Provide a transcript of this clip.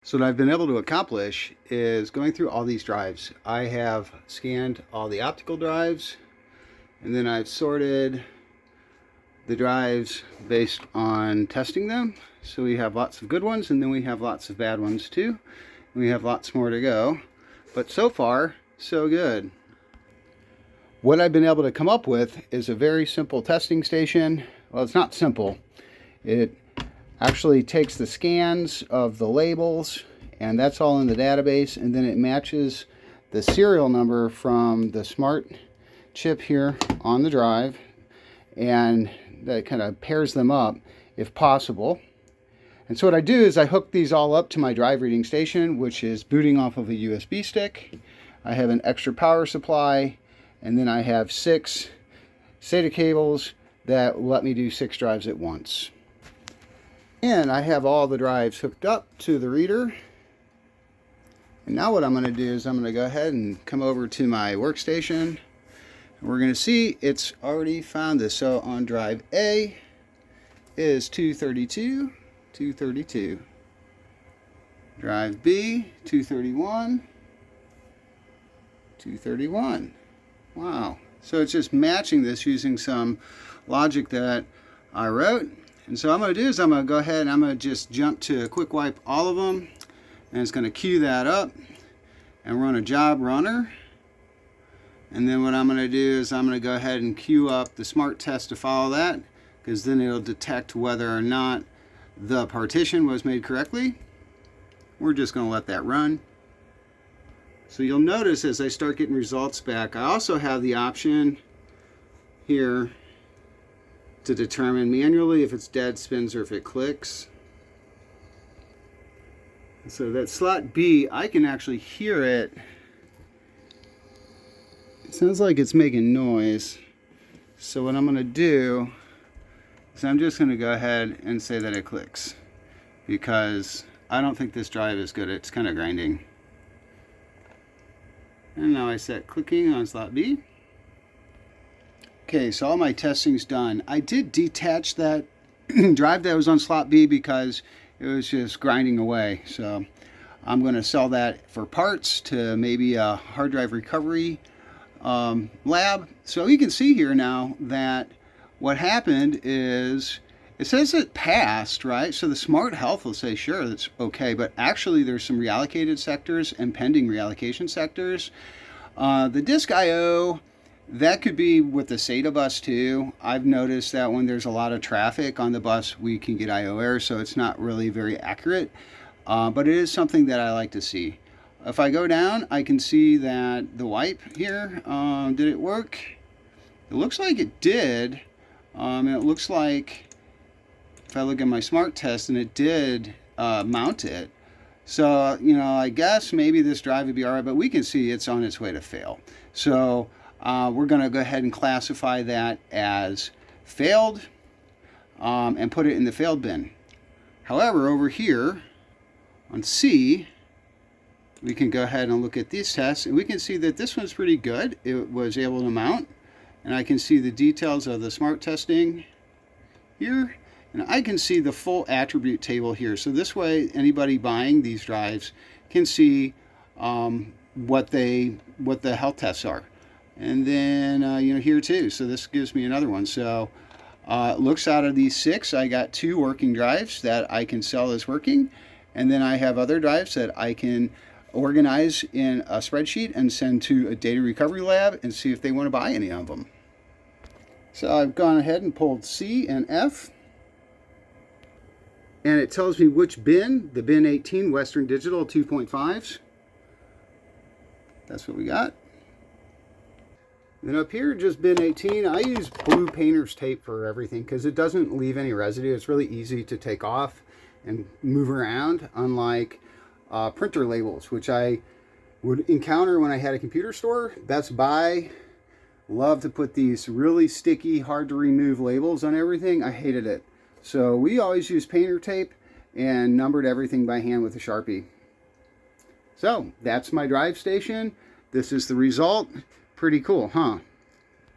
So what I've been able to accomplish is going through all these drives. I have scanned all the optical drives, and then I've sorted the drives based on testing them. So we have lots of good ones, and then we have lots of bad ones too. We have lots more to go, but so far, so good. What I've been able to come up with is a very simple testing station. Well, it's not simple. It actually takes the scans of the labels, and that's all in the database, and then it matches the serial number from the smart chip here on the drive, and that kind of pairs them up if possible. And so what I do is I hook these all up to my drive reading station, which is booting off of a USB stick. I have an extra power supply, and then I have 6 SATA cables that let me do 6 drives at once. And I have all the drives hooked up to the reader. And now what I'm going to do is I'm going to go ahead and come over to my workstation. And we're going to see it's already found this. So on drive A is 232, 232. Drive B, 231, 231. Wow. So it's just matching this using some logic that I wrote. And so what I'm going to do is I'm going to go ahead and I'm going to just jump to quick wipe all of them. And it's going to queue that up and run a job runner. And then what I'm going to do is I'm going to go ahead and queue up the smart test to follow that, because then it'll detect whether or not the partition was made correctly. We're just going to let that run. So you'll notice as I start getting results back, I also have the option here to determine manually if it's dead spins or if it clicks. So that slot B, I can actually hear it. It sounds like it's making noise. So what I'm going to do is I'm just going to go ahead and say that it clicks, because I don't think this drive is good. It's kind of grinding. And now I set clicking on slot B. Okay, so all my testing's done. I did detach that drive that was on slot B because it was just grinding away. So I'm going to sell that for parts to maybe a hard drive recovery lab. So you can see here now that what happened is it says it passed, right? So the smart health will say, sure, that's okay. But actually there's some reallocated sectors and pending reallocation sectors. The disk I/O, that could be with the SATA bus too. I've noticed that when there's a lot of traffic on the bus, we can get I/O error, so it's not really very accurate. But it is something that I like to see. If I go down, I can see that the wipe here, did it work? It looks like it did. And it looks like if I look at my smart test, and it did mount it. So, you know, I guess maybe this drive would be all right, but we can see it's on its way to fail. So we're going to go ahead and classify that as failed and put it in the failed bin. However, over here on C, we can go ahead and look at these tests, and we can see that this one's pretty good. It was able to mount, and I can see the details of the smart testing here. And I can see the full attribute table here. So this way, anybody buying these drives can see what the health tests are. And then, you know, here too. So this gives me another one. So it looks out of these 6, I got 2 working drives that I can sell as working. And then I have other drives that I can organize in a spreadsheet and send to a data recovery lab and see if they want to buy any of them. So I've gone ahead and pulled C and F. And it tells me which bin, the bin 18 Western Digital 2.5s. That's what we got. Then up here, just bin 18, I use blue painter's tape for everything because it doesn't leave any residue. It's really easy to take off and move around, unlike printer labels, which I would encounter when I had a computer store. Best Buy loved to put these really sticky, hard to remove labels on everything. I hated it. So we always use painter tape and numbered everything by hand with a Sharpie. So that's my drive station. This is the result. Pretty cool, huh?